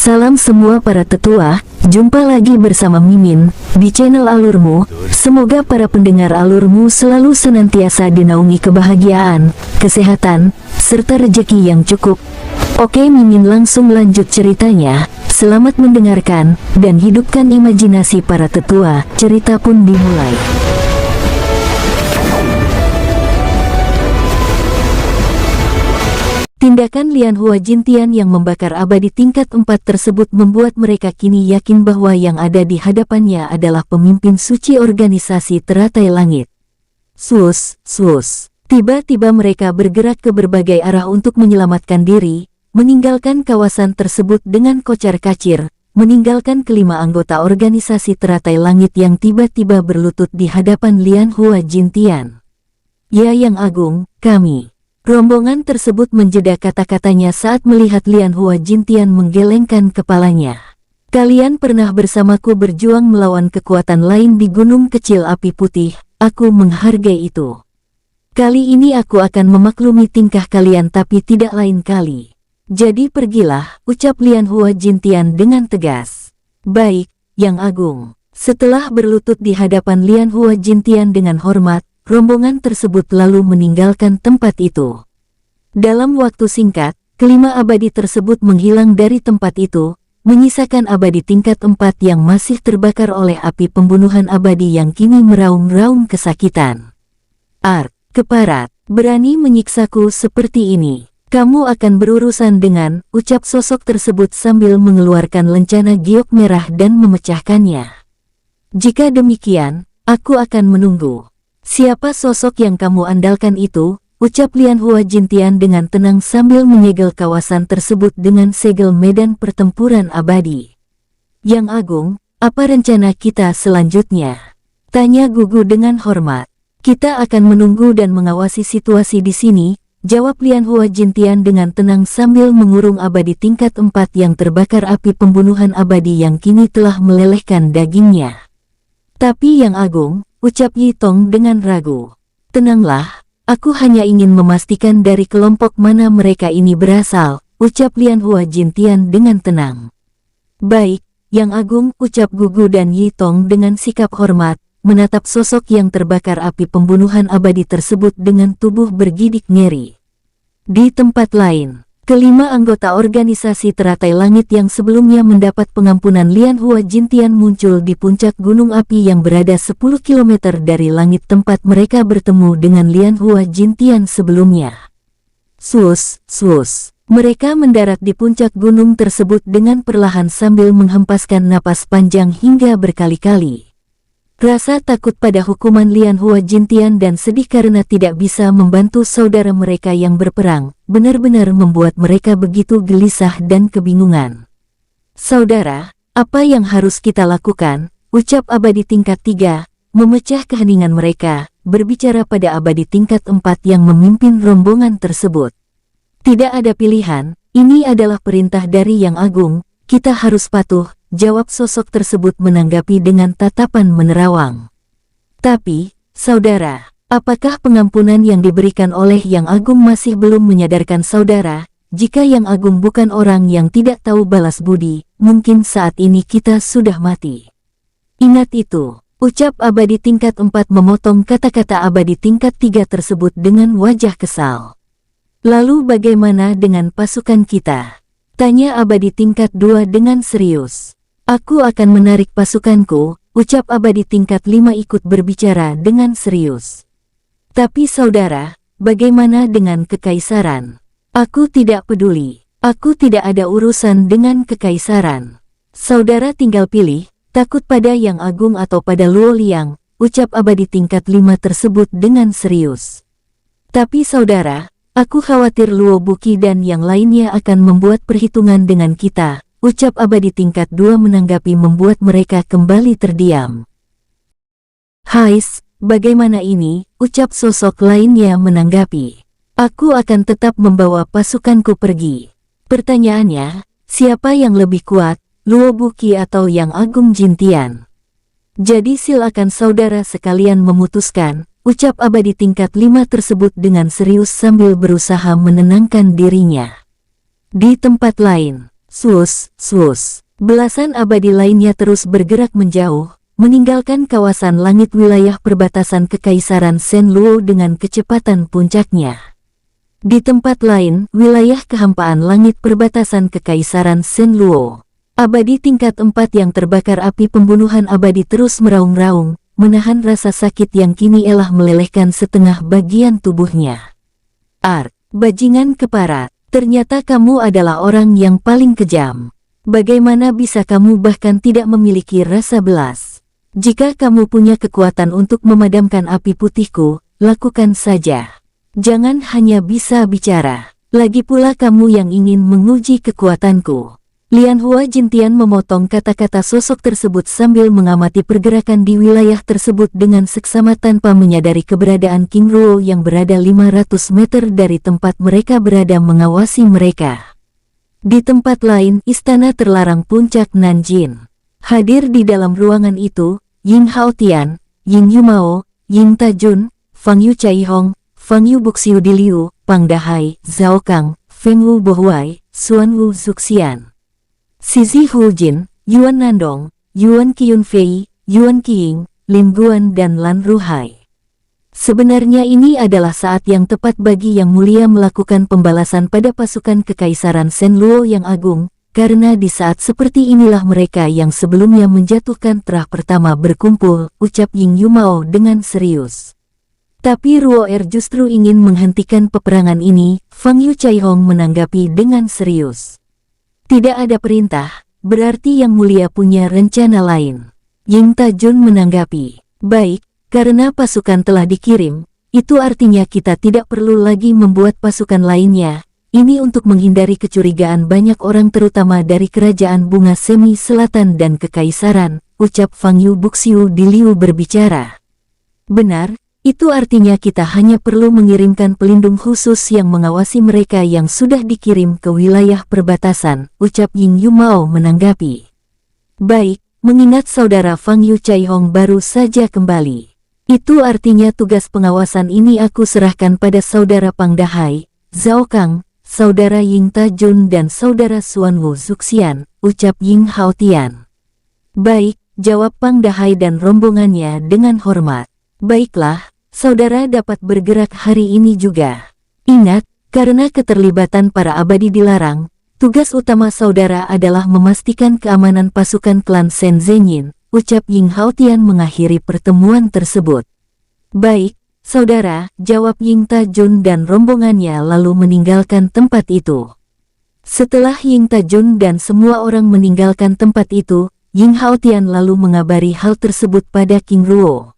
Salam semua para tetua, jumpa lagi bersama Mimin di channel Alurmu. Semoga para pendengar Alurmu selalu senantiasa dinaungi kebahagiaan, kesehatan, serta rezeki yang cukup. Oke, Mimin langsung lanjut ceritanya. Selamat mendengarkan dan hidupkan imajinasi para tetua. Cerita pun dimulai. Tindakan Lian Hua Jintian yang membakar abadi tingkat 4 tersebut membuat mereka kini yakin bahwa yang ada di hadapannya adalah pemimpin suci organisasi teratai langit. Sus. Tiba-tiba mereka bergerak ke berbagai arah untuk menyelamatkan diri, meninggalkan kawasan tersebut dengan kocar-kacir, meninggalkan kelima anggota organisasi teratai langit yang tiba-tiba berlutut di hadapan Lian Hua Jintian. Ya Yang Agung, kami. Rombongan tersebut menjeda kata-katanya saat melihat Lian Hua Jintian menggelengkan kepalanya. Kalian pernah bersamaku berjuang melawan kekuatan lain di gunung kecil api putih, aku menghargai itu. Kali ini aku akan memaklumi tingkah kalian tapi tidak lain kali. Jadi pergilah, ucap Lian Hua Jintian dengan tegas. Baik, Yang Agung. Setelah berlutut di hadapan Lian Hua Jintian dengan hormat, rombongan tersebut lalu meninggalkan tempat itu. Dalam waktu singkat, kelima abadi tersebut menghilang dari tempat itu, menyisakan abadi tingkat 4 yang masih terbakar oleh api pembunuhan abadi yang kini meraung-raung kesakitan. Keparat, berani menyiksaku seperti ini. Kamu akan berurusan dengan, ucap sosok tersebut sambil mengeluarkan lencana giok merah dan memecahkannya. Jika demikian, aku akan menunggu. Siapa sosok yang kamu andalkan itu? Ucap Lian Hua Jintian dengan tenang sambil menyegel kawasan tersebut dengan segel medan pertempuran abadi. Yang Agung, apa rencana kita selanjutnya? Tanya Gugu dengan hormat. Kita akan menunggu dan mengawasi situasi di sini, jawab Lian Hua Jintian dengan tenang sambil mengurung abadi tingkat 4 yang terbakar api pembunuhan abadi yang kini telah melelehkan dagingnya. Tapi Yang Agung, ucap Yi Tong dengan ragu. Tenanglah, aku hanya ingin memastikan dari kelompok mana mereka ini berasal, ucap Lian Hua Jintian dengan tenang. Baik, Yang Agung, ucap Gugu dan Yi Tong dengan sikap hormat, menatap sosok yang terbakar api pembunuhan abadi tersebut dengan tubuh bergidik ngeri. Di tempat lain, kelima anggota organisasi teratai langit yang sebelumnya mendapat pengampunan Lian Hua Jintian muncul di puncak gunung api yang berada 10 km dari langit tempat mereka bertemu dengan Lian Hua Jintian sebelumnya. Sus. Mereka mendarat di puncak gunung tersebut dengan perlahan sambil menghempaskan napas panjang hingga berkali-kali. Rasa takut pada hukuman Lian Hua Jintian dan sedih karena tidak bisa membantu saudara mereka yang berperang, benar-benar membuat mereka begitu gelisah dan kebingungan. Saudara, apa yang harus kita lakukan? Ucap abadi tingkat 3, memecah keheningan mereka, berbicara pada abadi tingkat 4 yang memimpin rombongan tersebut. Tidak ada pilihan, ini adalah perintah dari Yang Agung, kita harus patuh, jawab sosok tersebut menanggapi dengan tatapan menerawang. Tapi, saudara, apakah pengampunan yang diberikan oleh Yang Agung masih belum menyadarkan saudara? Jika Yang Agung bukan orang yang tidak tahu balas budi, mungkin saat ini kita sudah mati. Ingat itu, ucap abadi tingkat 4 memotong kata-kata abadi tingkat 3 tersebut dengan wajah kesal. Lalu bagaimana dengan pasukan kita? Tanya abadi tingkat 2 dengan serius. Aku akan menarik pasukanku, ucap abadi tingkat 5 ikut berbicara dengan serius. Tapi saudara, bagaimana dengan kekaisaran? Aku tidak peduli, aku tidak ada urusan dengan kekaisaran. Saudara tinggal pilih, takut pada Yang Agung atau pada Luo Liang, ucap abadi tingkat 5 tersebut dengan serius. Tapi saudara, aku khawatir Luo Buqi dan yang lainnya akan membuat perhitungan dengan kita, ucap abadi tingkat 2 menanggapi membuat mereka kembali terdiam. Hais, bagaimana ini, ucap sosok lainnya menanggapi. Aku akan tetap membawa pasukanku pergi. Pertanyaannya, siapa yang lebih kuat, Luo Buqi atau Yang Agung Jintian? Jadi silakan saudara sekalian memutuskan, ucap abadi tingkat 5 tersebut dengan serius sambil berusaha menenangkan dirinya. Di tempat lain, Sus, sus. Belasan abadi lainnya terus bergerak menjauh, meninggalkan kawasan langit wilayah perbatasan Kekaisaran Shenluo dengan kecepatan puncaknya. Di tempat lain, wilayah kehampaan langit perbatasan Kekaisaran Shenluo, abadi tingkat 4 yang terbakar api pembunuhan abadi terus meraung-raung, menahan rasa sakit yang kini elah melelehkan setengah bagian tubuhnya. Bajingan keparat, ternyata kamu adalah orang yang paling kejam. Bagaimana bisa kamu bahkan tidak memiliki rasa belas? Jika kamu punya kekuatan untuk memadamkan api putihku, lakukan saja. Jangan hanya bisa bicara. Lagi pula kamu yang ingin menguji kekuatanku. Lianhua Jintian memotong kata-kata sosok tersebut sambil mengamati pergerakan di wilayah tersebut dengan seksama tanpa menyadari keberadaan King Ruo yang berada 500 meter dari tempat mereka berada mengawasi mereka. Di tempat lain, istana terlarang puncak Nanjin. Hadir di dalam ruangan itu, Ying Haotian, Ying Yumao, Ying Tajun, Fang Yu Caihong, Fang Yu Buxiu Diliu, Pang Dahai, Zhao Kang, Feng Wu Bohuai, Xuan Wu Zuxian, Sizi Huljin, Yuan Nandong, Yuan Qiunfei, Yuan Qiying, Lin Guan dan Lan Ruhai. Sebenarnya ini adalah saat yang tepat bagi Yang Mulia melakukan pembalasan pada pasukan Kekaisaran Shenluo yang agung, karena di saat seperti inilah mereka yang sebelumnya menjatuhkan terah pertama berkumpul, ucap Ying Yumao dengan serius. Tapi Ruoer justru ingin menghentikan peperangan ini, Fang Yu Caihong menanggapi dengan serius. Tidak ada perintah, berarti Yang Mulia punya rencana lain. Ying Tajun menanggapi, baik. Karena pasukan telah dikirim, itu artinya kita tidak perlu lagi membuat pasukan lainnya. Ini untuk menghindari kecurigaan banyak orang terutama dari Kerajaan Bunga Semi Selatan dan Kekaisaran, ucap Fang Yu Buxiu Diliu berbicara. Benar, itu artinya kita hanya perlu mengirimkan pelindung khusus yang mengawasi mereka yang sudah dikirim ke wilayah perbatasan, ucap Ying Yumao menanggapi. Baik, mengingat saudara Fang Yu Caihong baru saja kembali. Itu artinya tugas pengawasan ini aku serahkan pada saudara Pang Dahai, Zhao Kang, saudara Ying Tajun dan saudara Xuan Wu Zuxian, ucap Ying Haotian. Baik, jawab Pang Dahai dan rombongannya dengan hormat. Baiklah, saudara dapat bergerak hari ini juga. Ingat, karena keterlibatan para abadi dilarang, tugas utama saudara adalah memastikan keamanan pasukan klan Shen Zhenyin, ucap Ying Haotian mengakhiri pertemuan tersebut. Baik, saudara, jawab Ying Tajun dan rombongannya lalu meninggalkan tempat itu. Setelah Ying Tajun dan semua orang meninggalkan tempat itu, Ying Haotian lalu mengabari hal tersebut pada King Ruo.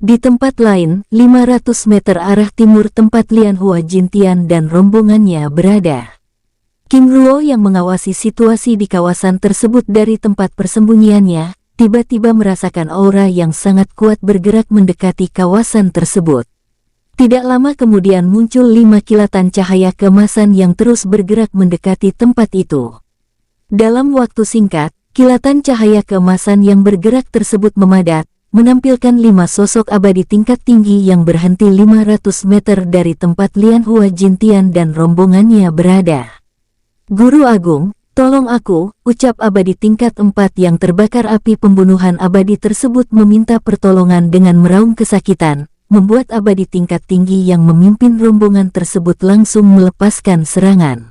Di tempat lain, 500 meter arah timur tempat Lianhua Jintian dan rombongannya berada. King Ruo yang mengawasi situasi di kawasan tersebut dari tempat persembunyiannya, tiba-tiba merasakan aura yang sangat kuat bergerak mendekati kawasan tersebut. Tidak lama kemudian muncul 5 kilatan cahaya keemasan yang terus bergerak mendekati tempat itu. Dalam waktu singkat, kilatan cahaya keemasan yang bergerak tersebut memadat, menampilkan 5 sosok abadi tingkat tinggi yang berhenti 500 meter dari tempat Lianhua Jintian dan rombongannya berada. Guru Agung, tolong aku, ucap abadi tingkat 4 yang terbakar api pembunuhan abadi tersebut meminta pertolongan dengan meraung kesakitan, membuat abadi tingkat tinggi yang memimpin rombongan tersebut langsung melepaskan serangan.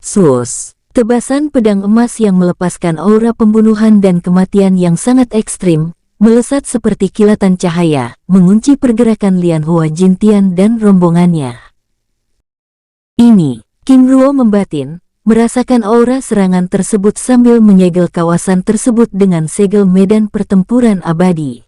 Sus, tebasan pedang emas yang melepaskan aura pembunuhan dan kematian yang sangat ekstrim, melesat seperti kilatan cahaya, mengunci pergerakan Lianhua Jintian dan rombongannya. Ini, King Ruo membatin, merasakan aura serangan tersebut sambil menyegel kawasan tersebut dengan segel medan pertempuran abadi.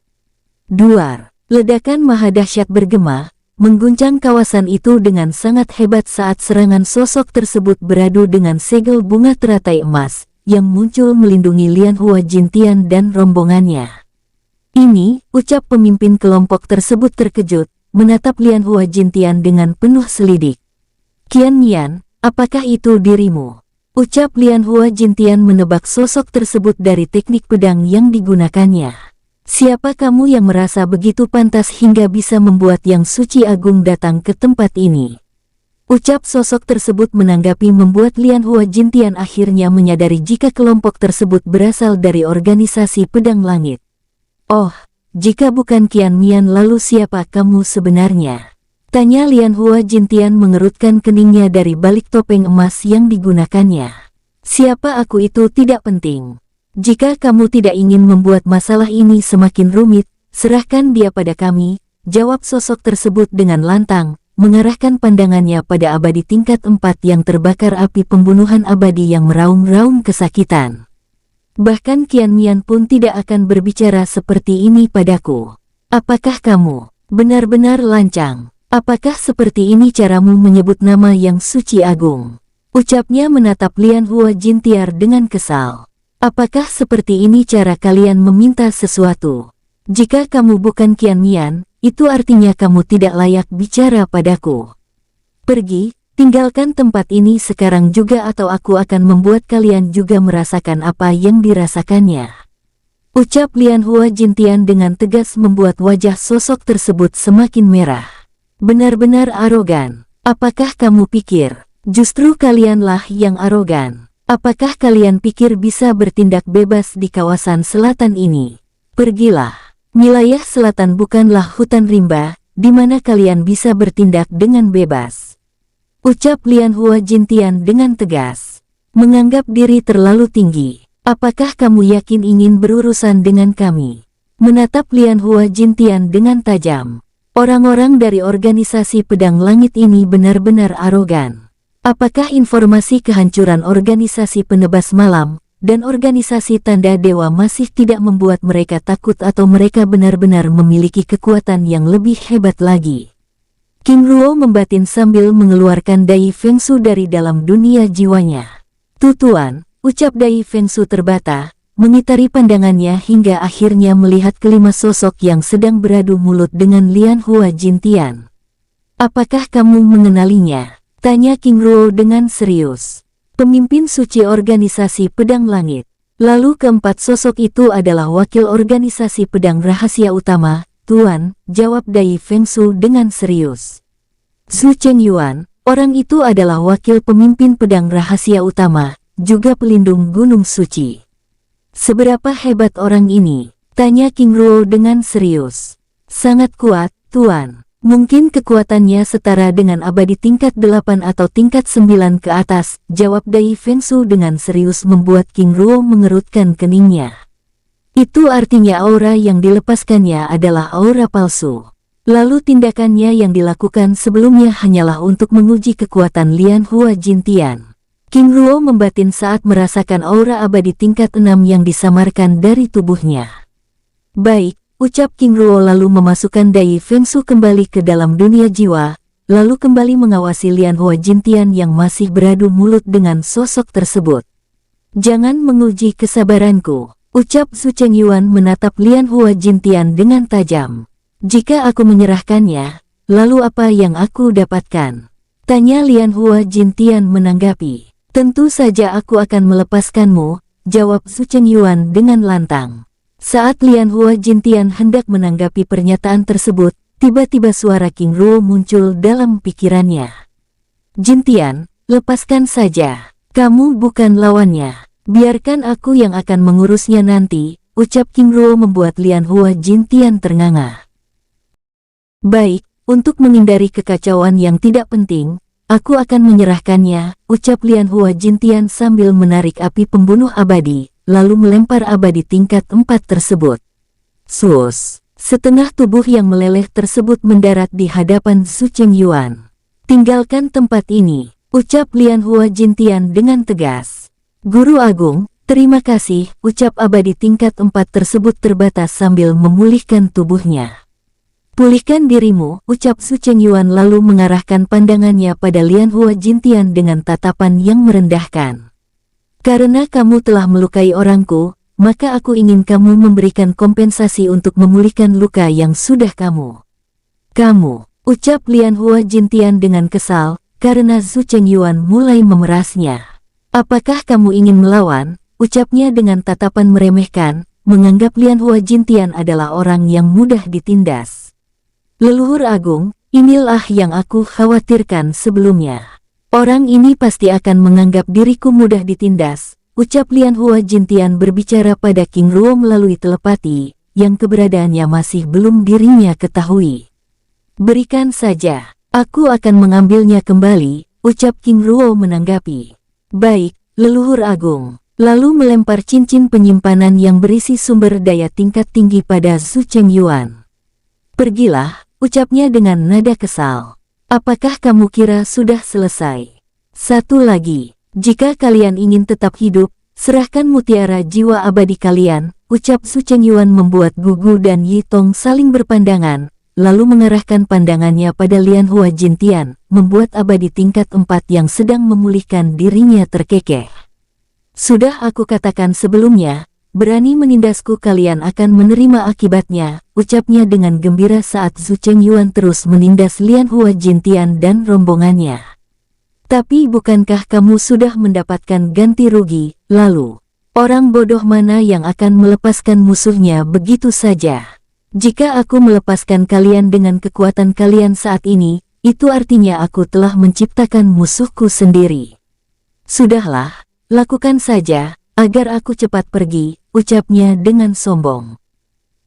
Duar, ledakan maha dahsyat bergema, mengguncang kawasan itu dengan sangat hebat saat serangan sosok tersebut beradu dengan segel bunga teratai emas, yang muncul melindungi Lianhua Jintian dan rombongannya. Ini, ucap pemimpin kelompok tersebut terkejut, menatap Lianhua Jintian dengan penuh selidik. Qian Mian, apakah itu dirimu? Ucap Lianhua Jintian menebak sosok tersebut dari teknik pedang yang digunakannya. Siapa kamu yang merasa begitu pantas hingga bisa membuat Yang Suci Agung datang ke tempat ini? Ucap sosok tersebut menanggapi membuat Lian Hua Jintian akhirnya menyadari jika kelompok tersebut berasal dari organisasi Pedang Langit. Oh, jika bukan Qian Mian lalu siapa kamu sebenarnya? Tanya Lian Hua Jintian mengerutkan keningnya dari balik topeng emas yang digunakannya. Siapa aku itu tidak penting. Jika kamu tidak ingin membuat masalah ini semakin rumit, serahkan dia pada kami, jawab sosok tersebut dengan lantang, mengarahkan pandangannya pada abadi tingkat 4 yang terbakar api pembunuhan abadi yang meraung-raung kesakitan. Bahkan Qian Mian pun tidak akan berbicara seperti ini padaku. Apakah kamu benar-benar lancang? Apakah seperti ini caramu menyebut nama yang suci agung? Ucapnya menatap Lian Hua Jintiar dengan kesal. Apakah seperti ini cara kalian meminta sesuatu? Jika kamu bukan Qian Mian, itu artinya kamu tidak layak bicara padaku. Pergi, tinggalkan tempat ini sekarang juga atau aku akan membuat kalian juga merasakan apa yang dirasakannya. Ucap Lian Hua Jintian dengan tegas membuat wajah sosok tersebut semakin merah. Benar-benar arogan. Apakah kamu pikir, justru kalianlah yang arogan? Apakah kalian pikir bisa bertindak bebas di kawasan selatan ini? Pergilah. Wilayah selatan bukanlah hutan rimba, di mana kalian bisa bertindak dengan bebas. Ucap Lian Hua Jintian dengan tegas. Menganggap diri terlalu tinggi. Apakah kamu yakin ingin berurusan dengan kami? Menatap Lian Hua Jintian dengan tajam. Orang-orang dari organisasi Pedang Langit ini benar-benar arogan. Apakah informasi kehancuran organisasi penebas malam dan organisasi Tanda Dewa masih tidak membuat mereka takut atau mereka benar-benar memiliki kekuatan yang lebih hebat lagi? King Ruo membatin sambil mengeluarkan Dai Fengsu dari dalam dunia jiwanya. Tuan, ucap Dai Fengsu terbata, mengitari pandangannya hingga akhirnya melihat kelima sosok yang sedang beradu mulut dengan Lian Hua Jintian. Apakah kamu mengenalinya? Tanya King Ruo dengan serius. Pemimpin suci organisasi Pedang Langit. Lalu keempat sosok itu adalah wakil organisasi pedang rahasia utama, Tuan, jawab Dai Fengsu dengan serius. Su Chengyuan, orang itu adalah wakil pemimpin pedang rahasia utama, juga pelindung Gunung Suci. Seberapa hebat orang ini? Tanya King Ruo dengan serius. Sangat kuat, Tuan. Mungkin kekuatannya setara dengan abadi tingkat 8 atau tingkat 9 ke atas, jawab Dai Fengsu dengan serius membuat King Ruo mengerutkan keningnya. Itu artinya aura yang dilepaskannya adalah aura palsu. Lalu tindakannya yang dilakukan sebelumnya hanyalah untuk menguji kekuatan Lian Hua Jintian. King Ruo membatin saat merasakan aura abadi tingkat 6 yang disamarkan dari tubuhnya. Baik. Ucap King Ruo lalu memasukkan Dai Fengsu kembali ke dalam dunia jiwa, lalu kembali mengawasi Lian Hua Jintian yang masih beradu mulut dengan sosok tersebut. Jangan menguji kesabaranku, ucap Su Chengyuan menatap Lian Hua Jintian dengan tajam. Jika aku menyerahkannya, lalu apa yang aku dapatkan? Tanya Lian Hua Jintian menanggapi. Tentu saja aku akan melepaskanmu, jawab Su Chengyuan dengan lantang. Saat Lian Hua Jintian hendak menanggapi pernyataan tersebut, tiba-tiba suara King Ruo muncul dalam pikirannya. Jintian, lepaskan saja. Kamu bukan lawannya. Biarkan aku yang akan mengurusnya nanti, ucap King Ruo membuat Lian Hua Jintian ternganga. Baik, untuk menghindari kekacauan yang tidak penting, aku akan menyerahkannya, ucap Lian Hua Jintian sambil menarik api pembunuh abadi, lalu melempar abadi tingkat 4 tersebut. Sus, setengah tubuh yang meleleh tersebut mendarat di hadapan Su Chengyuan. Tinggalkan tempat ini, ucap Lian Hua Jintian dengan tegas. Guru Agung, terima kasih, ucap abadi tingkat 4 tersebut terbatas sambil memulihkan tubuhnya. Pulihkan dirimu, ucap Su Chengyuan lalu mengarahkan pandangannya pada Lian Hua Jintian dengan tatapan yang merendahkan. Karena kamu telah melukai orangku, maka aku ingin kamu memberikan kompensasi untuk memulihkan luka yang sudah kamu. Kamu, ucap Lian Hua Jintian dengan kesal, karena Su Chengyuan mulai memerasnya. Apakah kamu ingin melawan? Ucapnya dengan tatapan meremehkan, menganggap Lian Hua Jintian adalah orang yang mudah ditindas. Leluhur Agung, Inilah yang aku khawatirkan sebelumnya. Orang ini pasti akan menganggap diriku mudah ditindas, ucap Lian Hua Jintian berbicara pada King Ruo melalui telepati, yang keberadaannya masih belum dirinya ketahui. Berikan saja, aku akan mengambilnya kembali, ucap King Ruo menanggapi. Baik, leluhur agung. Lalu melempar cincin penyimpanan yang berisi sumber daya tingkat tinggi pada Su Chengyuan. Pergilah, ucapnya dengan nada kesal. Apakah kamu kira sudah selesai? Satu lagi, jika kalian ingin tetap hidup, serahkan mutiara jiwa abadi kalian, ucap Su Chengyuan membuat Gugu dan Yi Tong saling berpandangan, lalu mengarahkan pandangannya pada Lian Hua Jintian, membuat abadi tingkat 4 yang sedang memulihkan dirinya terkekeh. Sudah aku katakan sebelumnya, berani menindasku kalian akan menerima akibatnya, ucapnya dengan gembira saat Su Chengyuan terus menindas Lian Hua Jintian dan rombongannya. Tapi bukankah kamu sudah mendapatkan ganti rugi, lalu? Orang bodoh mana yang akan melepaskan musuhnya begitu saja? Jika aku melepaskan kalian dengan kekuatan kalian saat ini, itu artinya aku telah menciptakan musuhku sendiri. Sudahlah, lakukan saja, agar aku cepat pergi, ucapnya dengan sombong.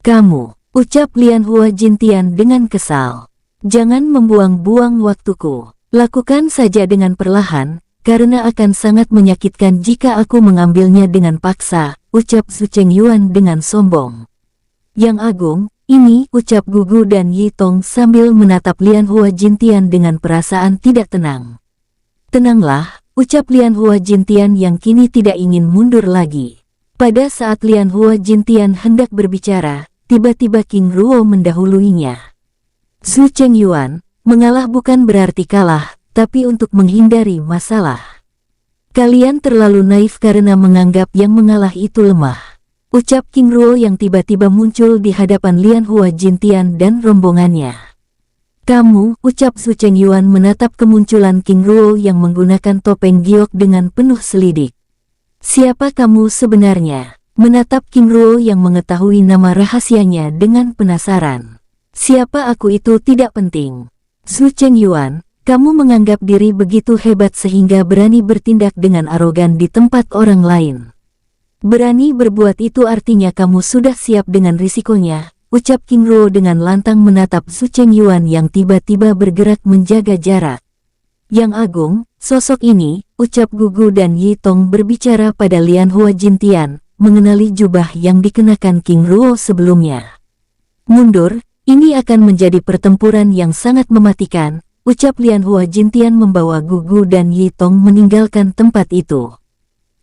Kamu, ucap Lian Hua Jintian dengan kesal. Jangan membuang-buang waktuku. Lakukan saja dengan perlahan, karena akan sangat menyakitkan jika aku mengambilnya dengan paksa, ucap Su Chengyuan dengan sombong. Yang Agung, ini, ucap Gugu dan Yi Tong sambil menatap Lian Hua Jintian dengan perasaan tidak tenang. Tenanglah, ucap Lian Hua Jintian yang kini tidak ingin mundur lagi. Pada saat Lian Hua Jintian hendak berbicara, tiba-tiba King Ruo mendahuluinya. Su Chengyuan, mengalah bukan berarti kalah, tapi untuk menghindari masalah. Kalian terlalu naif karena menganggap yang mengalah itu lemah, ucap King Ruo yang tiba-tiba muncul di hadapan Lian Hua Jintian dan rombongannya. Kamu, ucap Su Chengyuan menatap kemunculan King Ruo yang menggunakan topeng giok dengan penuh selidik. Siapa kamu sebenarnya? Menatap King Ruo yang mengetahui nama rahasianya dengan penasaran. Siapa aku itu tidak penting. Su Chengyuan, kamu menganggap diri begitu hebat sehingga berani bertindak dengan arogan di tempat orang lain. Berani berbuat itu artinya kamu sudah siap dengan risikonya, ucap King Ruo dengan lantang menatap Su Chengyuan yang tiba-tiba bergerak menjaga jarak. Yang Agung, sosok ini, ucap Gugu dan Yi Tong berbicara pada Lian Hua Jintian, mengenali jubah yang dikenakan King Ruo sebelumnya. Mundur, ini akan menjadi pertempuran yang sangat mematikan, ucap Lian Hua Jintian membawa Gugu dan Yi Tong meninggalkan tempat itu.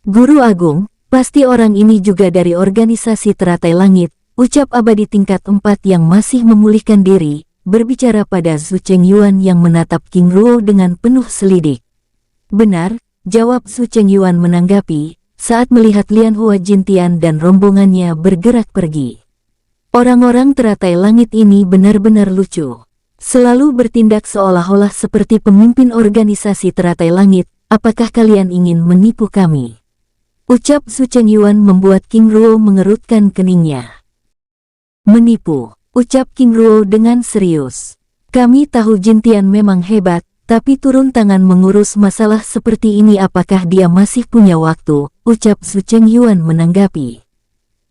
Guru Agung, pasti orang ini juga dari organisasi Teratai Langit, ucap abadi tingkat 4 yang masih memulihkan diri, berbicara pada Su Chengyuan yang menatap King Ruo dengan penuh selidik. Benar, jawab Su Chengyuan menanggapi, saat melihat Lian Hua Jintian dan rombongannya bergerak pergi. Orang-orang Teratai Langit ini benar-benar lucu. Selalu bertindak seolah-olah seperti pemimpin organisasi Teratai Langit, apakah kalian ingin menipu kami? Ucap Su Chengyuan membuat King Ruo mengerutkan keningnya. Menipu, ucap King Ruo dengan serius. Kami tahu Jintian memang hebat, tapi turun tangan mengurus masalah seperti ini apakah dia masih punya waktu, ucap Su Chengyuan menanggapi.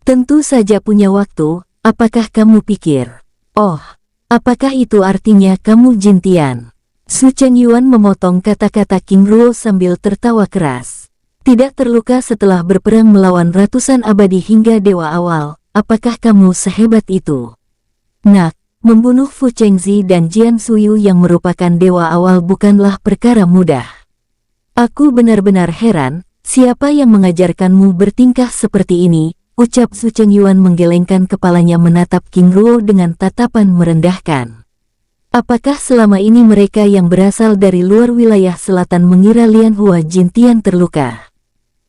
Tentu saja punya waktu, apakah kamu pikir? Oh, apakah itu artinya kamu Jintian? Su Chengyuan memotong kata-kata King Ruo sambil tertawa keras. Tidak terluka setelah berperang melawan ratusan abadi hingga dewa awal, apakah kamu sehebat itu? Nak, membunuh Fu Chengzi dan Jian Suyu yang merupakan dewa awal bukanlah perkara mudah. Aku benar-benar heran, siapa yang mengajarkanmu bertingkah seperti ini, ucap Su Chengyuan menggelengkan kepalanya menatap King Ruo dengan tatapan merendahkan. Apakah selama ini mereka yang berasal dari luar wilayah selatan mengira Lian Hua Jintian terluka?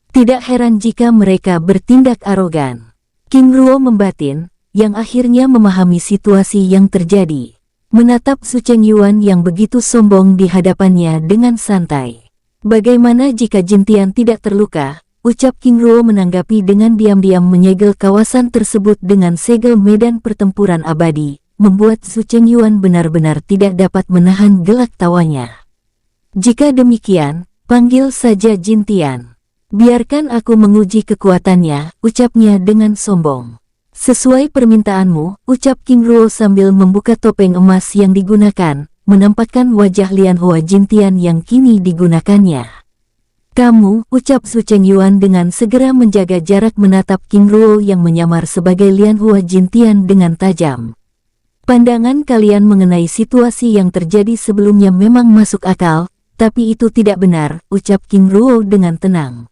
Tidak heran jika mereka bertindak arogan. King Ruo membatin, yang akhirnya memahami situasi yang terjadi. Menatap Su Chengyuan yang begitu sombong di hadapannya dengan santai. Bagaimana jika Jintian tidak terluka? Ucap King Ruo menanggapi dengan diam-diam menyegel kawasan tersebut dengan segel medan pertempuran abadi, membuat Su Chengyuan benar-benar tidak dapat menahan gelak tawanya. Jika demikian, panggil saja Jin Tian. Biarkan aku menguji kekuatannya, ucapnya dengan sombong. Sesuai permintaanmu, ucap King Ruo sambil membuka topeng emas yang digunakan, menampakkan wajah Lian Hua Jin Tian yang kini digunakannya. Kamu, ucap Su Chengyuan dengan segera menjaga jarak menatap King Ruo yang menyamar sebagai Lian Hua Jin Tian dengan tajam. Pandangan kalian mengenai situasi yang terjadi sebelumnya memang masuk akal, tapi itu tidak benar, ucap King Ruo dengan tenang.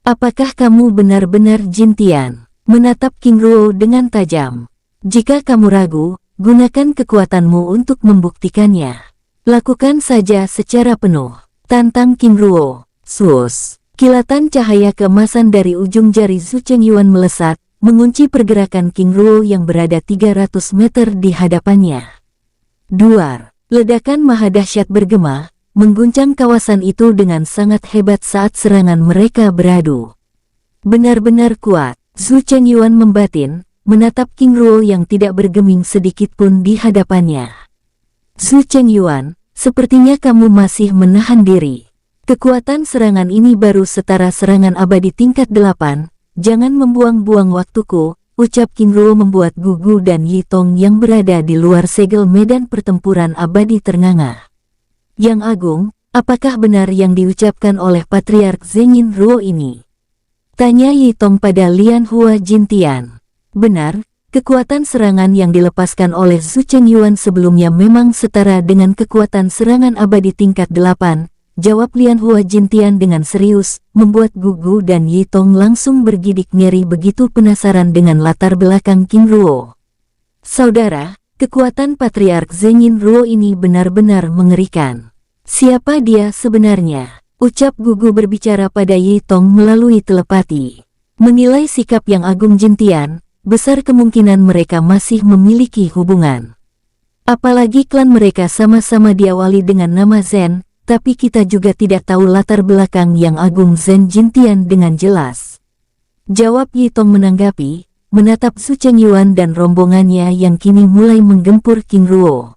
Apakah kamu benar-benar Jin Tian? Menatap King Ruo dengan tajam. Jika kamu ragu, gunakan kekuatanmu untuk membuktikannya. Lakukan saja secara penuh. Tantang King Ruo. Sus. Kilatan cahaya keemasan dari ujung jari Su Chengyuan melesat, mengunci pergerakan King Ruo yang berada 300 meter di hadapannya. Duar. Ledakan maha dahsyat bergema, mengguncang kawasan itu dengan sangat hebat saat serangan mereka beradu. Benar-benar kuat, Su Chengyuan membatin, menatap King Ruo yang tidak bergeming sedikit pun di hadapannya. Su Chengyuan, sepertinya kamu masih menahan diri. Kekuatan serangan ini baru setara serangan abadi tingkat 8, jangan membuang-buang waktuku, ucap King Ruo membuat Gugu dan Yi Tong yang berada di luar segel medan pertempuran abadi ternganga. Yang Agung, apakah benar yang diucapkan oleh Patriark Zengin Ruo ini? Tanya Yi Tong pada Lian Hua Jin Tian. Benar, kekuatan serangan yang dilepaskan oleh Su Chengyuan sebelumnya memang setara dengan kekuatan serangan abadi tingkat 8, jawab Lian Hua Jin Tian dengan serius, membuat Gugu dan Yi Tong langsung bergidik ngeri begitu penasaran dengan latar belakang King Ruo. Saudara, kekuatan Patriark Zengin Ruo ini benar-benar mengerikan. Siapa dia sebenarnya? Ucap Gugu berbicara pada Yi Tong melalui telepati. Menilai sikap yang agung Jin Tian, besar kemungkinan mereka masih memiliki hubungan. Apalagi klan mereka sama-sama diawali dengan nama Zen, tapi kita juga tidak tahu latar belakang yang agung Zen Jin Tian dengan jelas. Jawab Yi Tong menanggapi, menatap Su Chengyuan dan rombongannya yang kini mulai menggempur King Ruo.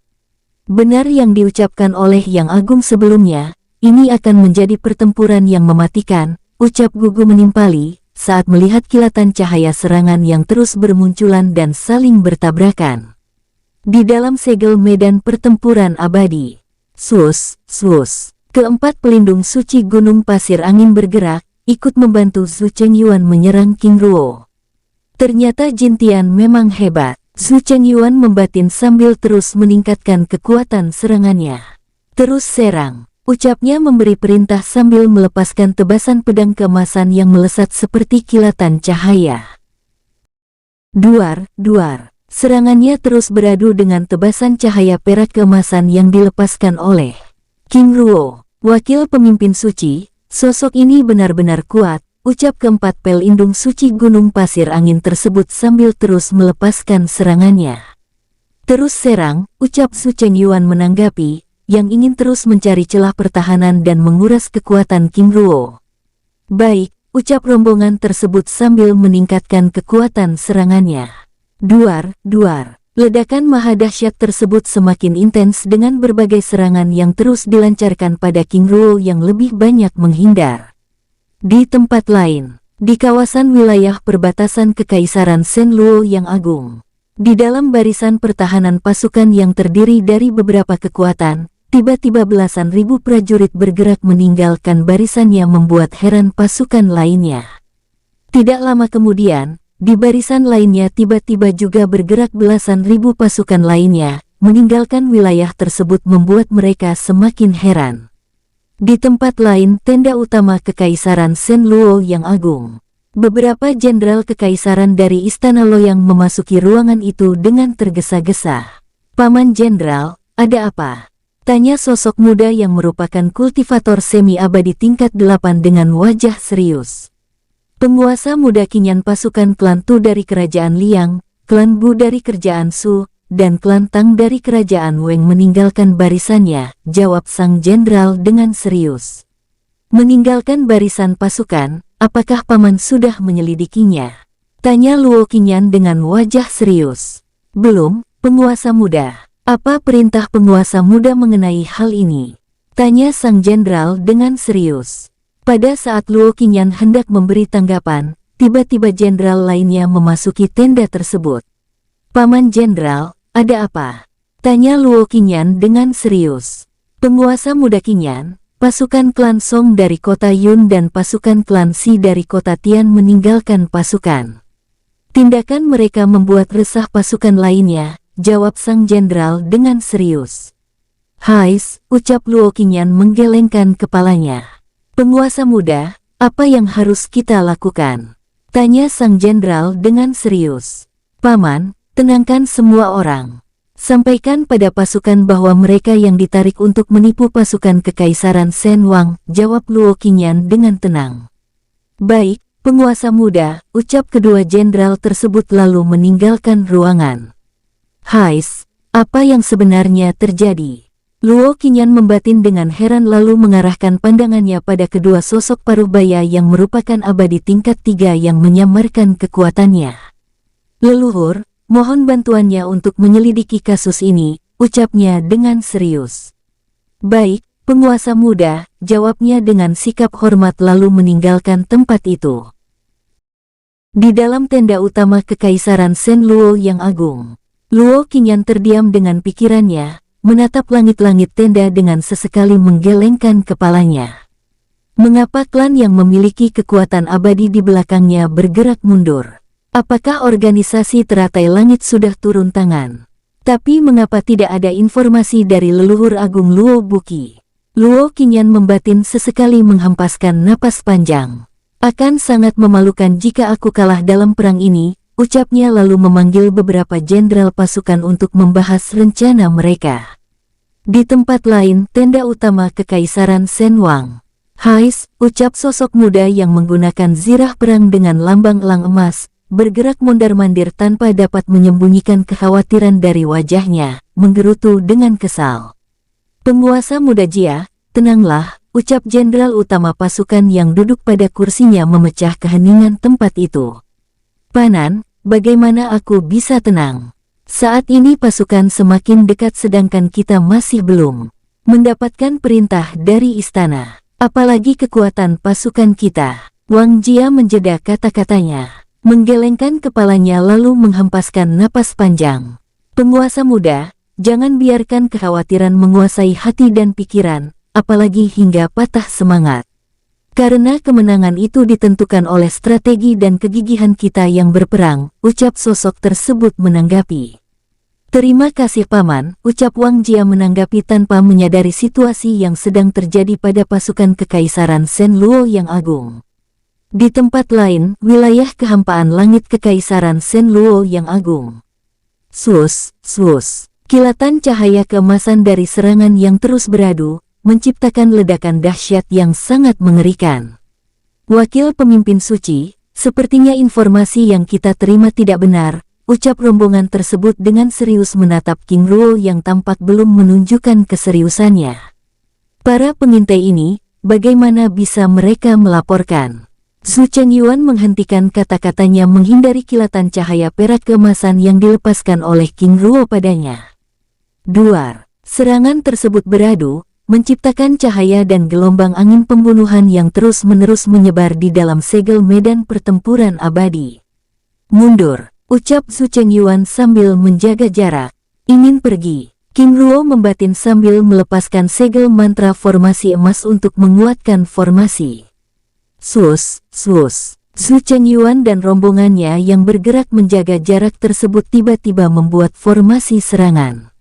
Benar yang diucapkan oleh Yang Agung sebelumnya, ini akan menjadi pertempuran yang mematikan, ucap Gugu menimpali, saat melihat kilatan cahaya serangan yang terus bermunculan dan saling bertabrakan. Di dalam segel medan pertempuran abadi, sus, keempat pelindung suci gunung pasir angin bergerak, ikut membantu Su Chengyuan menyerang King Ruo. Ternyata Jin Tian memang hebat. Su Chengyuan membatin sambil terus meningkatkan kekuatan serangannya. Terus serang, ucapnya memberi perintah sambil melepaskan tebasan pedang keemasan yang melesat seperti kilatan cahaya. Duar, serangannya terus beradu dengan tebasan cahaya perak keemasan yang dilepaskan oleh King Ruo, wakil pemimpin suci. Sosok ini benar-benar kuat, ucap keempat pelindung suci gunung pasir angin tersebut sambil terus melepaskan serangannya. Terus serang, ucap Su Chengyuan menanggapi, yang ingin terus mencari celah pertahanan dan menguras kekuatan King Ruo. Baik, ucap rombongan tersebut sambil meningkatkan kekuatan serangannya. Duar, ledakan maha dahsyat tersebut semakin intens dengan berbagai serangan yang terus dilancarkan pada King Ruo yang lebih banyak menghindar. Di tempat lain, di kawasan wilayah perbatasan Kekaisaran Shenluo yang agung, di dalam barisan pertahanan pasukan yang terdiri dari beberapa kekuatan, tiba-tiba belasan ribu prajurit bergerak meninggalkan barisannya membuat heran pasukan lainnya. Tidak lama kemudian, di barisan lainnya tiba-tiba juga bergerak belasan ribu pasukan lainnya, meninggalkan wilayah tersebut membuat mereka semakin heran. Di tempat lain, tenda utama Kekaisaran Shenluo yang agung. Beberapa jenderal kekaisaran dari Istana Loyang memasuki ruangan itu dengan tergesa-gesa. Paman Jenderal, ada apa? Tanya sosok muda yang merupakan kultivator semi-abadi tingkat 8 dengan wajah serius. Penguasa muda Kinyan pasukan klan Tu dari Kerajaan Liang, klan Bu dari Kerajaan Su, dan klan Tang dari Kerajaan Weng meninggalkan barisannya, jawab sang jenderal dengan serius. Meninggalkan barisan pasukan, apakah paman sudah menyelidikinya? Tanya Luo Qingyan dengan wajah serius. Belum, Penguasa muda, apa perintah penguasa muda mengenai hal ini? Tanya sang jenderal dengan serius. Pada saat Luo Qingyan hendak memberi tanggapan, tiba-tiba jenderal lainnya memasuki tenda tersebut. Paman jenderal, ada apa? Tanya Luo Qingyan dengan serius. Penguasa muda Qingyan, pasukan klan Song dari kota Yun dan pasukan klan Si dari kota Tian meninggalkan pasukan. Tindakan mereka membuat resah pasukan lainnya, jawab sang jenderal dengan serius. Hais, ucap Luo Qingyan menggelengkan kepalanya. Penguasa muda, apa yang harus kita lakukan? Tanya sang jenderal dengan serius. Paman, tenangkan semua orang. Sampaikan pada pasukan bahwa mereka yang ditarik untuk menipu pasukan Kekaisaran Shen Wang, jawab Luo Qingyan dengan tenang. Baik, penguasa muda, ucap kedua jenderal tersebut lalu meninggalkan ruangan. Hais, apa yang sebenarnya terjadi? Luo Qingyan membatin dengan heran lalu mengarahkan pandangannya pada kedua sosok parubaya yang merupakan abadi tingkat 3 yang menyamarkan kekuatannya. Leluhur, mohon bantuannya untuk menyelidiki kasus ini, ucapnya dengan serius. Baik, penguasa muda, jawabnya dengan sikap hormat lalu meninggalkan tempat itu. Di dalam tenda utama Kekaisaran Shen Luo yang agung, Luo Qingyan terdiam dengan pikirannya, menatap langit-langit tenda dengan sesekali menggelengkan kepalanya. Mengapa klan yang memiliki kekuatan abadi di belakangnya bergerak mundur? Apakah organisasi teratai langit sudah turun tangan? Tapi mengapa tidak ada informasi dari leluhur agung Luo Buqi? Luo Qingyan membatin sesekali menghempaskan napas panjang. Akan sangat memalukan jika aku kalah dalam perang ini, ucapnya lalu memanggil beberapa jenderal pasukan untuk membahas rencana mereka. Di tempat lain, tenda utama Kekaisaran Shen Wang. Hais, ucap sosok muda yang menggunakan zirah perang dengan lambang elang emas, bergerak mondar-mandir tanpa dapat menyembunyikan kekhawatiran dari wajahnya, menggerutu dengan kesal. Penguasa muda Jia, tenanglah, ucap jenderal utama pasukan yang duduk pada kursinya memecah keheningan tempat itu. Panan, bagaimana aku bisa tenang? Saat ini pasukan semakin dekat sedangkan kita masih belum mendapatkan perintah dari istana. Apalagi kekuatan pasukan kita. Wang Jia menjeda kata-katanya. Menggelengkan kepalanya lalu menghempaskan napas panjang. Penguasa muda, jangan biarkan kekhawatiran menguasai hati dan pikiran, apalagi hingga patah semangat. Karena kemenangan itu ditentukan oleh strategi dan kegigihan kita yang berperang, ucap sosok tersebut menanggapi. Terima kasih paman, ucap Wang Jia menanggapi tanpa menyadari situasi yang sedang terjadi pada pasukan Kekaisaran Shen Luo yang agung. Di tempat lain, wilayah kehampaan langit Kekaisaran Shen Luo yang agung. Sus, sus. Kilatan cahaya keemasan dari serangan yang terus beradu, menciptakan ledakan dahsyat yang sangat mengerikan. Wakil pemimpin suci, sepertinya informasi yang kita terima tidak benar, ucap rombongan tersebut dengan serius menatap King Ruo yang tampak belum menunjukkan keseriusannya. Para pengintai ini, bagaimana bisa mereka melaporkan? Zhu Chengyuan menghentikan kata-katanya menghindari kilatan cahaya perak keemasan yang dilepaskan oleh King Ruo padanya. Duar, serangan tersebut beradu, menciptakan cahaya dan gelombang angin pembunuhan yang terus-menerus menyebar di dalam segel medan pertempuran abadi. Mundur, ucap Zhu Chengyuan sambil menjaga jarak. Ingin pergi. King Ruo membatin sambil melepaskan segel mantra formasi emas untuk menguatkan formasi. Sus, sus. Zhu Chengyuan dan rombongannya yang bergerak menjaga jarak tersebut tiba-tiba membuat formasi serangan.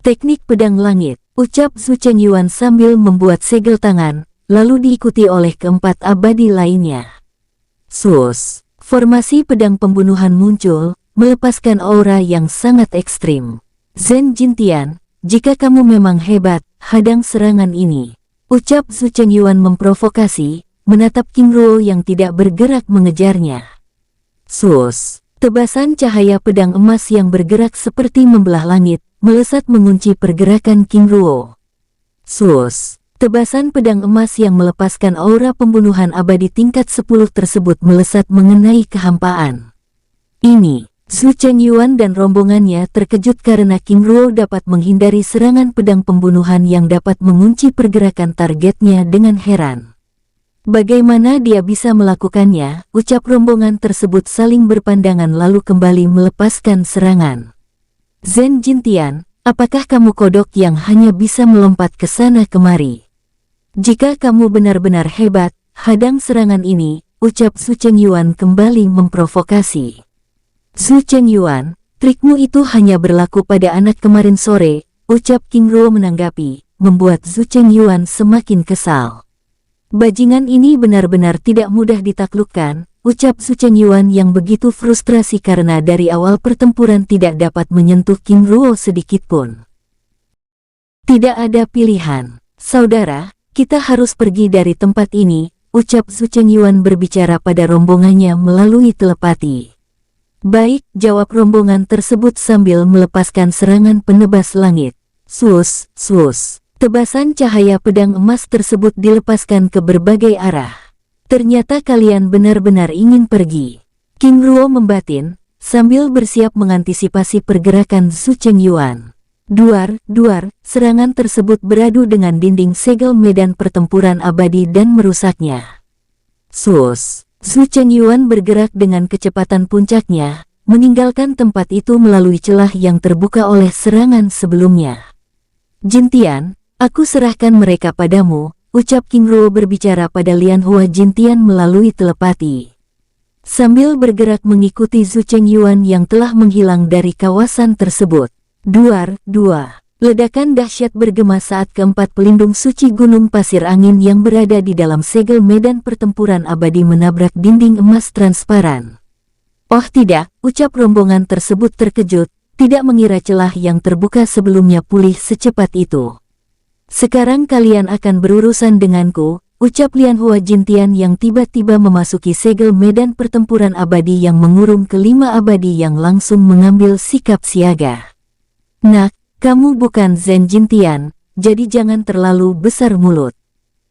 Teknik pedang langit, ucap Zhu Chengyuan sambil membuat segel tangan, lalu diikuti oleh keempat abadi lainnya. Sus, formasi pedang pembunuhan muncul, melepaskan aura yang sangat ekstrim. Zhen Jintian, jika kamu memang hebat, hadang serangan ini, ucap Zhu Chengyuan memprovokasi, menatap King Ruo yang tidak bergerak mengejarnya. Sus, tebasan cahaya pedang emas yang bergerak seperti membelah langit, melesat mengunci pergerakan King Ruo. Sus, tebasan pedang emas yang melepaskan aura pembunuhan abadi tingkat 10 tersebut melesat mengenai kehampaan. Ini, Zhu Chengyuan dan rombongannya terkejut karena King Ruo dapat menghindari serangan pedang pembunuhan yang dapat mengunci pergerakan targetnya dengan heran. Bagaimana dia bisa melakukannya? Ucap rombongan tersebut saling berpandangan lalu kembali melepaskan serangan. Zhen Jintian, apakah kamu kodok yang hanya bisa melompat ke sana kemari? Jika kamu benar-benar hebat, hadang serangan ini, ucap Zhu Chengyuan kembali memprovokasi. Zhu Chengyuan, trikmu itu hanya berlaku pada anak kemarin sore, ucap King Ruo menanggapi, membuat Zhu Chengyuan semakin kesal. Bajingan ini benar-benar tidak mudah ditaklukkan, ucap Zhu Chengyuan yang begitu frustrasi karena dari awal pertempuran tidak dapat menyentuh King Ruo sedikitpun. Tidak ada pilihan, saudara, kita harus pergi dari tempat ini, ucap Zhu Chengyuan berbicara pada rombongannya melalui telepati. Baik, jawab rombongan tersebut sambil melepaskan serangan penebas langit. Swus, swus. Tebasan cahaya pedang emas tersebut dilepaskan ke berbagai arah. Ternyata kalian benar-benar ingin pergi. King Ruo membatin, sambil bersiap mengantisipasi pergerakan Zhu Chengyuan. Duar, duar, serangan tersebut beradu dengan dinding segel medan pertempuran abadi dan merusaknya. Swus. Zhu Chengyuan bergerak dengan kecepatan puncaknya, meninggalkan tempat itu melalui celah yang terbuka oleh serangan sebelumnya. Jintian, aku serahkan mereka padamu, ucap King Ruo berbicara pada Lian Hua Jintian melalui telepati. Sambil bergerak mengikuti Zhu Chengyuan yang telah menghilang dari kawasan tersebut. Duar, dua. Ledakan dahsyat bergema saat keempat pelindung suci gunung pasir angin yang berada di dalam segel medan pertempuran abadi menabrak dinding emas transparan. Oh tidak, ucap rombongan tersebut terkejut, tidak mengira celah yang terbuka sebelumnya pulih secepat itu. Sekarang kalian akan berurusan denganku, ucap Lian Hua Jintian yang tiba-tiba memasuki segel medan pertempuran abadi yang mengurung kelima abadi yang langsung mengambil sikap siaga. Nak, kamu bukan Zhen Jintian, jadi jangan terlalu besar mulut.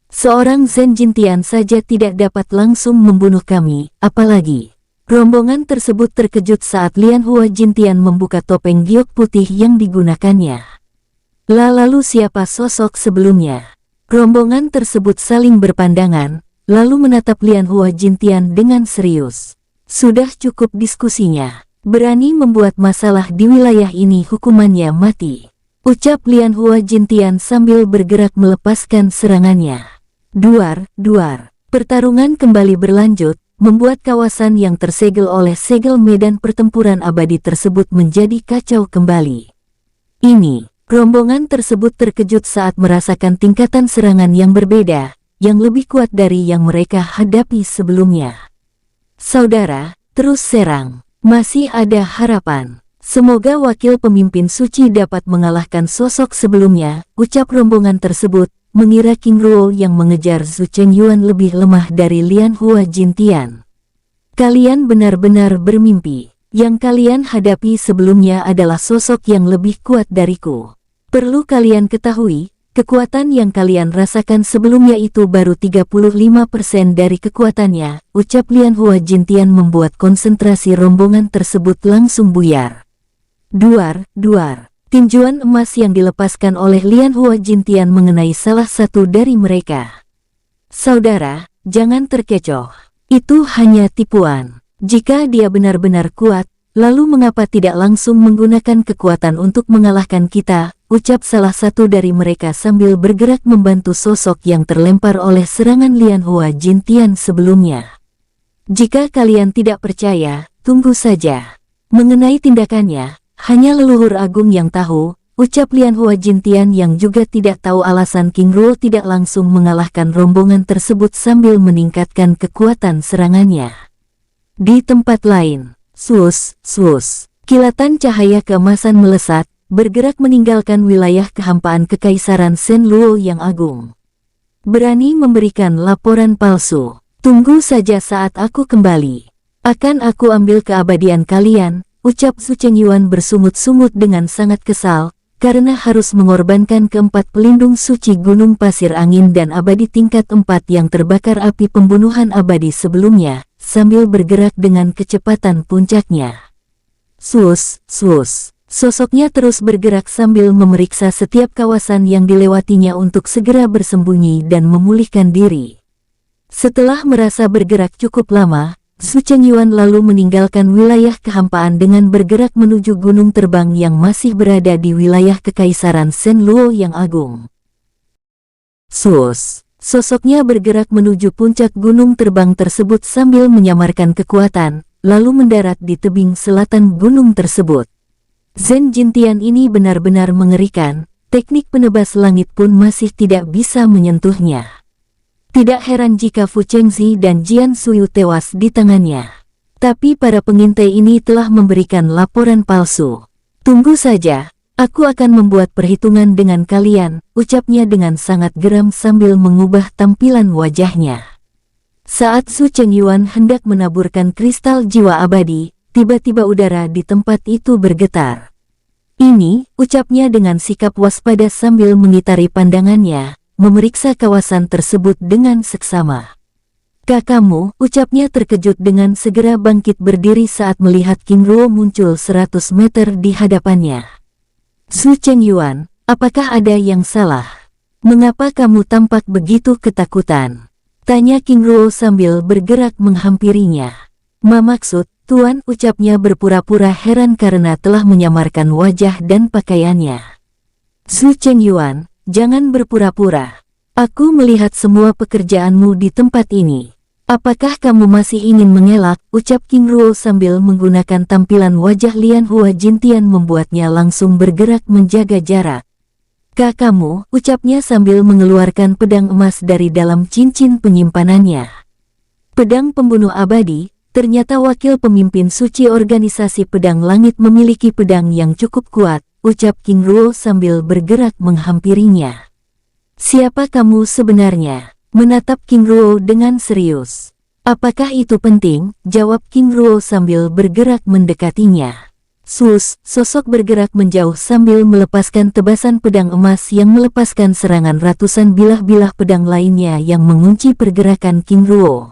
Seorang Zhen Jintian saja tidak dapat langsung membunuh kami, apalagi. Rombongan tersebut terkejut saat Lian Hua Jintian membuka topeng giok putih yang digunakannya. Lalu siapa sosok sebelumnya? Rombongan tersebut saling berpandangan, lalu menatap Lian Hua Jintian dengan serius. Sudah cukup diskusinya. Berani membuat masalah di wilayah ini hukumannya mati, ucap Lian Hua Jintian sambil bergerak melepaskan serangannya. Duar, duar. Pertarungan kembali berlanjut, membuat kawasan yang tersegel oleh segel medan pertempuran abadi tersebut menjadi kacau kembali. Ini, rombongan tersebut terkejut saat merasakan tingkatan serangan yang berbeda, yang lebih kuat dari yang mereka hadapi sebelumnya. Saudara, terus serang. Masih ada harapan. Semoga wakil pemimpin suci dapat mengalahkan sosok sebelumnya, ucap rombongan tersebut, mengira King Ruo yang mengejar Zhu Chengyuan lebih lemah dari Lian Hua Jintian. Kalian benar-benar bermimpi. Yang kalian hadapi sebelumnya adalah sosok yang lebih kuat dariku. Perlu kalian ketahui, kekuatan yang kalian rasakan sebelumnya itu baru 35% dari kekuatannya, ucap Lian Hua Jintian membuat konsentrasi rombongan tersebut langsung buyar. Duar, duar. Tinjuan emas yang dilepaskan oleh Lian Hua Jintian mengenai salah satu dari mereka. Saudara, jangan terkecoh. Itu hanya tipuan. Jika dia benar-benar kuat, lalu mengapa tidak langsung menggunakan kekuatan untuk mengalahkan kita, ucap salah satu dari mereka sambil bergerak membantu sosok yang terlempar oleh serangan Lian Hua Jintian sebelumnya. Jika kalian tidak percaya, tunggu saja. Mengenai tindakannya, hanya leluhur agung yang tahu, ucap Lian Hua Jintian yang juga tidak tahu alasan King Ruo tidak langsung mengalahkan rombongan tersebut sambil meningkatkan kekuatan serangannya. Di tempat lain, swus, swus, kilatan cahaya keemasan melesat, bergerak meninggalkan wilayah kehampaan Kekaisaran Shen Luo yang agung. Berani memberikan laporan palsu. Tunggu saja saat aku kembali. Akan aku ambil keabadian kalian, ucap Zhu Chengyuan bersungut-sungut dengan sangat kesal, karena harus mengorbankan keempat pelindung suci Gunung Pasir Angin dan Abadi tingkat 4 yang terbakar api pembunuhan abadi sebelumnya, sambil bergerak dengan kecepatan puncaknya. Sus, sus. Sosoknya terus bergerak sambil memeriksa setiap kawasan yang dilewatinya untuk segera bersembunyi dan memulihkan diri. Setelah merasa bergerak cukup lama, Su Chengyuan lalu meninggalkan wilayah kehampaan dengan bergerak menuju gunung terbang yang masih berada di wilayah Kekaisaran Shenluo yang agung. Sus. Sosoknya bergerak menuju puncak gunung terbang tersebut sambil menyamarkan kekuatan, lalu mendarat di tebing selatan gunung tersebut. Zhen Jintian ini benar-benar mengerikan, teknik penebas langit pun masih tidak bisa menyentuhnya. Tidak heran jika Fu Chengzi dan Jian Suyu tewas di tangannya. Tapi para pengintai ini telah memberikan laporan palsu. Tunggu saja. Aku akan membuat perhitungan dengan kalian, ucapnya dengan sangat geram sambil mengubah tampilan wajahnya. Saat Su Chengyuan hendak menaburkan kristal jiwa abadi, tiba-tiba udara di tempat itu bergetar. Ini, ucapnya dengan sikap waspada sambil mengitari pandangannya, memeriksa kawasan tersebut dengan seksama. Kakakmu, ucapnya terkejut dengan segera bangkit berdiri saat melihat King Ruo muncul 100 meter di hadapannya. Su Chengyuan, apakah ada yang salah? Mengapa kamu tampak begitu ketakutan? Tanya King Ruo sambil bergerak menghampirinya. Maksud, Tuan, ucapnya berpura-pura heran karena telah menyamarkan wajah dan pakaiannya. Su Chengyuan, jangan berpura-pura. Aku melihat semua pekerjaanmu di tempat ini. Apakah kamu masih ingin mengelak? Ucap King Ruo sambil menggunakan tampilan wajah Lian Hua Jintian membuatnya langsung bergerak menjaga jarak. Kakakmu, ucapnya sambil mengeluarkan pedang emas dari dalam cincin penyimpanannya. Pedang pembunuh abadi, ternyata wakil pemimpin suci organisasi pedang langit memiliki pedang yang cukup kuat, ucap King Ruo sambil bergerak menghampirinya. Siapa kamu sebenarnya? Menatap King Ruo dengan serius. Apakah itu penting? Jawab King Ruo sambil bergerak mendekatinya. Sus, sosok bergerak menjauh sambil melepaskan tebasan pedang emas yang melepaskan serangan ratusan bilah-bilah pedang lainnya yang mengunci pergerakan King Ruo.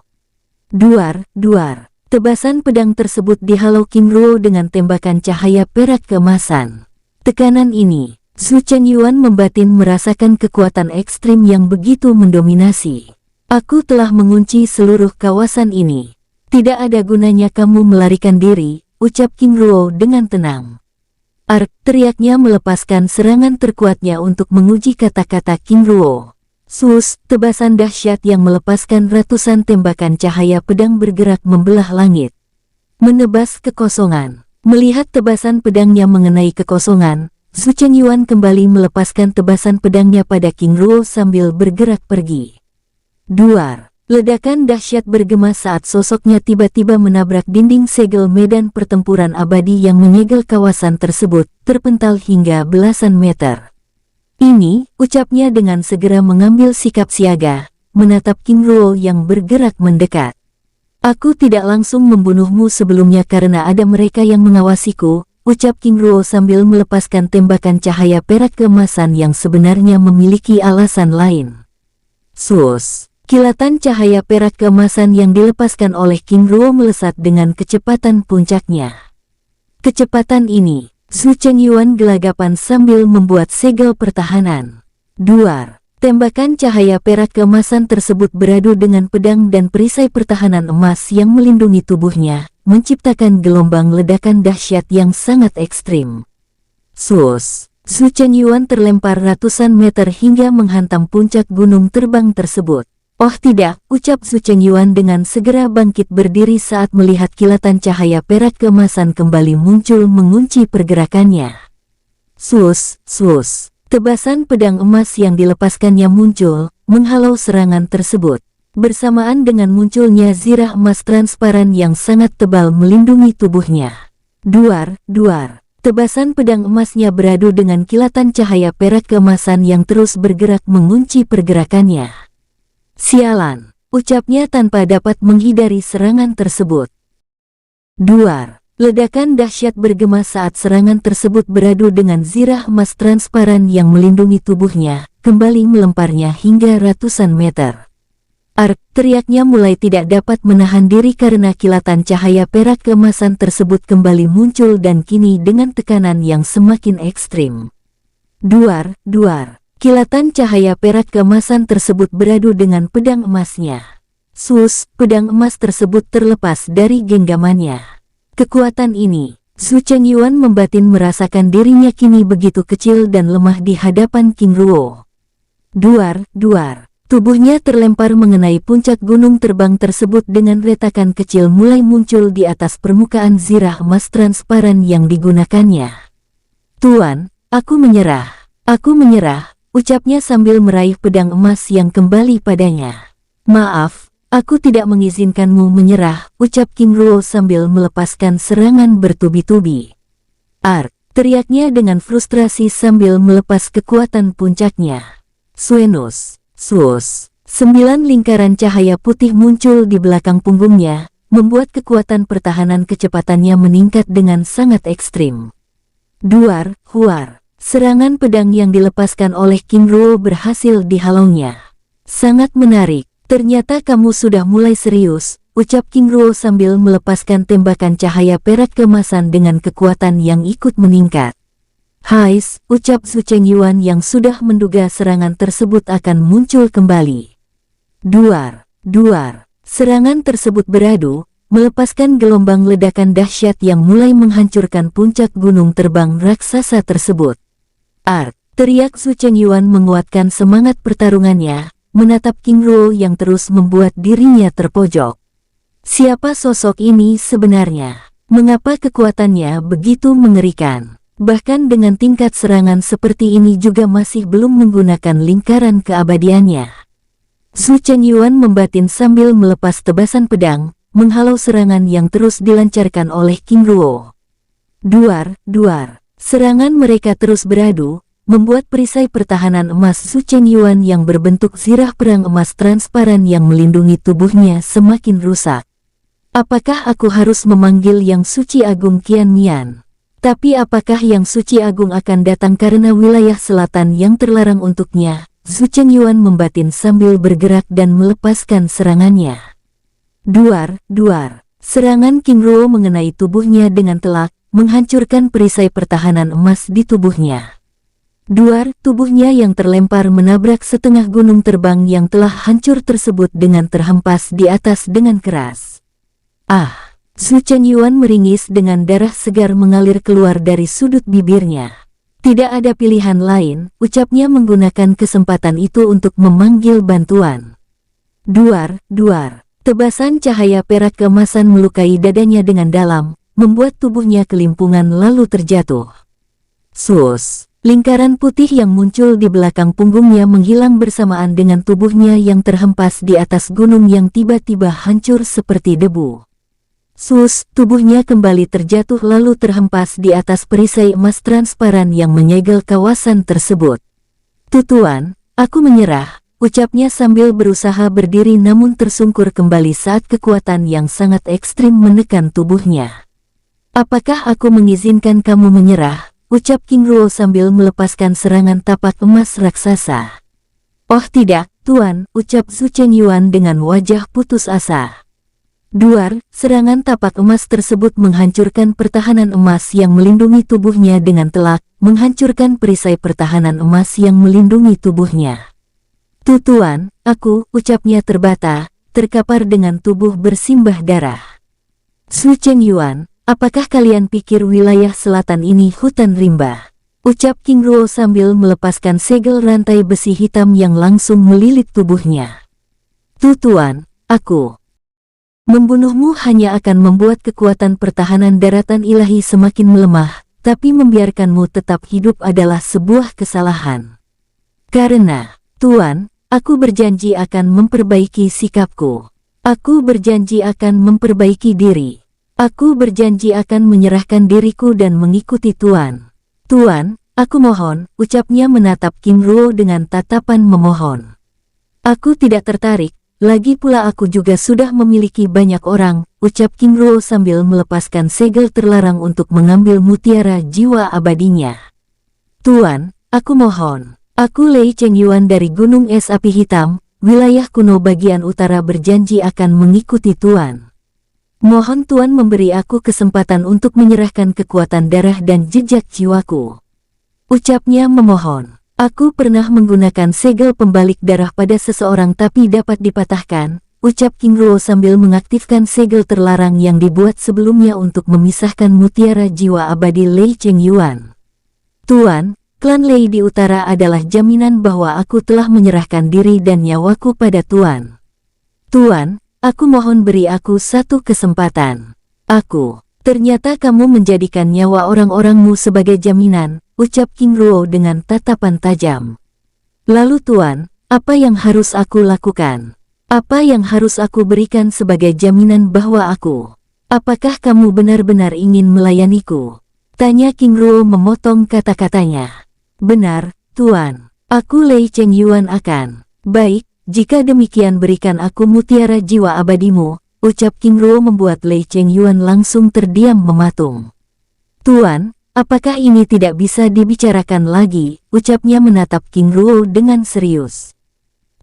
Duar, duar. Tebasan pedang tersebut dihalau King Ruo dengan tembakan cahaya perak keemasan. Tekanan ini, Su Chengyuan membatin merasakan kekuatan ekstrim yang begitu mendominasi. Aku telah mengunci seluruh kawasan ini. Tidak ada gunanya kamu melarikan diri, ucap King Ruo dengan tenang. Ark, teriaknya melepaskan serangan terkuatnya untuk menguji kata-kata King Ruo. Sus, tebasan dahsyat yang melepaskan ratusan tembakan cahaya pedang bergerak membelah langit. Menebas kekosongan. Melihat tebasan pedangnya mengenai kekosongan, Su Chengyuan kembali melepaskan tebasan pedangnya pada King Ruo sambil bergerak pergi. Duar. Ledakan dahsyat bergema saat sosoknya tiba-tiba menabrak dinding segel medan pertempuran abadi yang menyegel kawasan tersebut, terpental hingga belasan meter. Ini, ucapnya dengan segera mengambil sikap siaga, menatap King Ruo yang bergerak mendekat. Aku tidak langsung membunuhmu sebelumnya karena ada mereka yang mengawasiku, ucap King Ruo sambil melepaskan tembakan cahaya perak keemasan yang sebenarnya memiliki alasan lain. Sus. Kilatan cahaya perak keemasan yang dilepaskan oleh King Ruo melesat dengan kecepatan puncaknya. Kecepatan ini, Su Chengyuan gelagapan sambil membuat segel pertahanan. Duar. Tembakan cahaya perak keemasan tersebut beradu dengan pedang dan perisai pertahanan emas yang melindungi tubuhnya, menciptakan gelombang ledakan dahsyat yang sangat ekstrim. Sus. Su Chengyuan terlempar ratusan meter hingga menghantam puncak gunung terbang tersebut. Oh tidak, ucap Su Chengyuan dengan segera bangkit berdiri saat melihat kilatan cahaya perak keemasan kembali muncul mengunci pergerakannya. Sus, sus. Tebasan pedang emas yang dilepaskannya muncul, menghalau serangan tersebut. Bersamaan dengan munculnya zirah emas transparan yang sangat tebal melindungi tubuhnya. Duar, duar. Tebasan pedang emasnya beradu dengan kilatan cahaya perak keemasan yang terus bergerak mengunci pergerakannya. Sialan, ucapnya tanpa dapat menghindari serangan tersebut. Duar. Ledakan dahsyat bergema saat serangan tersebut beradu dengan zirah emas transparan yang melindungi tubuhnya, kembali melemparnya hingga ratusan meter. Ark, teriaknya mulai tidak dapat menahan diri karena kilatan cahaya perak keemasan tersebut kembali muncul dan kini dengan tekanan yang semakin ekstrim. Duar, duar. Kilatan cahaya perak keemasan tersebut beradu dengan pedang emasnya. Sus, pedang emas tersebut terlepas dari genggamannya. Kekuatan ini, Su Chengyuan membatin merasakan dirinya kini begitu kecil dan lemah di hadapan King Ruo. Duar, duar. Tubuhnya terlempar mengenai puncak gunung terbang tersebut dengan retakan kecil mulai muncul di atas permukaan zirah emas transparan yang digunakannya. Tuan, aku menyerah. Aku menyerah, ucapnya sambil meraih pedang emas yang kembali padanya. Maaf, aku tidak mengizinkanmu menyerah, ucap King Ruo sambil melepaskan serangan bertubi-tubi. Ark, teriaknya dengan frustrasi sambil melepas kekuatan puncaknya. Suenus. Sus, 9 lingkaran cahaya putih muncul di belakang punggungnya, membuat kekuatan pertahanan kecepatannya meningkat dengan sangat ekstrim. Duar, huar, serangan pedang yang dilepaskan oleh King Ruo berhasil dihalaunya. Sangat menarik, ternyata kamu sudah mulai serius, ucap King Ruo sambil melepaskan tembakan cahaya perak keemasan dengan kekuatan yang ikut meningkat. Hais, ucap Su Chengyuan yang sudah menduga serangan tersebut akan muncul kembali. Duar, duar. Serangan tersebut beradu, melepaskan gelombang ledakan dahsyat yang mulai menghancurkan puncak gunung terbang raksasa tersebut. Ark, teriak Su Chengyuan menguatkan semangat pertarungannya, menatap King Ruo yang terus membuat dirinya terpojok. Siapa sosok ini sebenarnya? Mengapa kekuatannya begitu mengerikan? Bahkan dengan tingkat serangan seperti ini juga masih belum menggunakan lingkaran keabadiannya. Su Chengyuan membatin sambil melepas tebasan pedang, menghalau serangan yang terus dilancarkan oleh King Ruo. Duar, duar. Serangan mereka terus beradu, membuat perisai pertahanan emas Su Chengyuan yang berbentuk zirah perang emas transparan yang melindungi tubuhnya semakin rusak. Apakah aku harus memanggil Yang Suci Agung Qian Mian? Tapi apakah Yang Suci Agung akan datang karena wilayah selatan yang terlarang untuknya? Su Chengyuan membatin sambil bergerak dan melepaskan serangannya. Duar, duar. Serangan King Ruo mengenai tubuhnya dengan telak, menghancurkan perisai pertahanan emas di tubuhnya. Duar, tubuhnya yang terlempar menabrak setengah gunung terbang yang telah hancur tersebut dengan terhempas di atas dengan keras. Ah! Su Chengyuan meringis dengan darah segar mengalir keluar dari sudut bibirnya. Tidak ada pilihan lain, ucapnya menggunakan kesempatan itu untuk memanggil bantuan. Duar, duar. Tebasan cahaya perak keemasan melukai dadanya dengan dalam, membuat tubuhnya kelimpungan lalu terjatuh. Sus! Lingkaran putih yang muncul di belakang punggungnya menghilang bersamaan dengan tubuhnya yang terhempas di atas gunung yang tiba-tiba hancur seperti debu. Sus, tubuhnya kembali terjatuh lalu terhempas di atas perisai emas transparan yang menyegel kawasan tersebut. Tutuan, aku menyerah, ucapnya sambil berusaha berdiri namun tersungkur kembali saat kekuatan yang sangat ekstrim menekan tubuhnya. Apakah aku mengizinkan kamu menyerah? Ucap King Ruo sambil melepaskan serangan tapak emas raksasa. Oh tidak, Tuan, ucap Su Chengyuan dengan wajah putus asa. Duar, serangan tapak emas tersebut menghancurkan pertahanan emas yang melindungi tubuhnya dengan telak, menghancurkan perisai pertahanan emas yang melindungi tubuhnya. Tuan, aku, ucapnya terbata, terkapar dengan tubuh bersimbah darah. Su Chengyuan, apakah kalian pikir wilayah selatan ini hutan rimba? Ucap King Ruo sambil melepaskan segel rantai besi hitam yang langsung melilit tubuhnya. Tuan, aku. Membunuhmu hanya akan membuat kekuatan pertahanan daratan ilahi semakin melemah, tapi membiarkanmu tetap hidup adalah sebuah kesalahan. Karena, Tuan, aku berjanji akan memperbaiki sikapku. Aku berjanji akan memperbaiki diri. Aku berjanji akan menyerahkan diriku dan mengikuti Tuan. Tuan, aku mohon, ucapnya menatap King Ruo dengan tatapan memohon. Aku tidak tertarik. Lagi pula aku juga sudah memiliki banyak orang, ucap King Ruo sambil melepaskan segel terlarang untuk mengambil mutiara jiwa abadinya. Tuan, aku mohon. Aku Lei Chengyuan dari Gunung Es Api Hitam, wilayah kuno bagian utara berjanji akan mengikuti Tuan. Mohon Tuan memberi aku kesempatan untuk menyerahkan kekuatan darah dan jejak jiwaku. Ucapnya memohon. Aku pernah menggunakan segel pembalik darah pada seseorang tapi dapat dipatahkan, ucap King Ruo sambil mengaktifkan segel terlarang yang dibuat sebelumnya untuk memisahkan mutiara jiwa abadi Lei Chengyuan. Tuan, klan Lei di utara adalah jaminan bahwa aku telah menyerahkan diri dan nyawaku pada Tuan. Tuan, aku mohon beri aku satu kesempatan. Ternyata kamu menjadikan nyawa orang-orangmu sebagai jaminan, ucap King Ruo dengan tatapan tajam. Lalu Tuan, apa yang harus aku lakukan? Apa yang harus aku berikan sebagai jaminan bahwa apakah kamu benar-benar ingin melayaniku? Tanya King Ruo memotong kata-katanya. Benar, Tuan. Aku Lei Chengyuan akan. Baik, jika demikian berikan aku mutiara jiwa abadimu, ucap King Ruo membuat Lei Chengyuan langsung terdiam mematung. Tuan, apakah ini tidak bisa dibicarakan lagi, ucapnya menatap King Ruo dengan serius.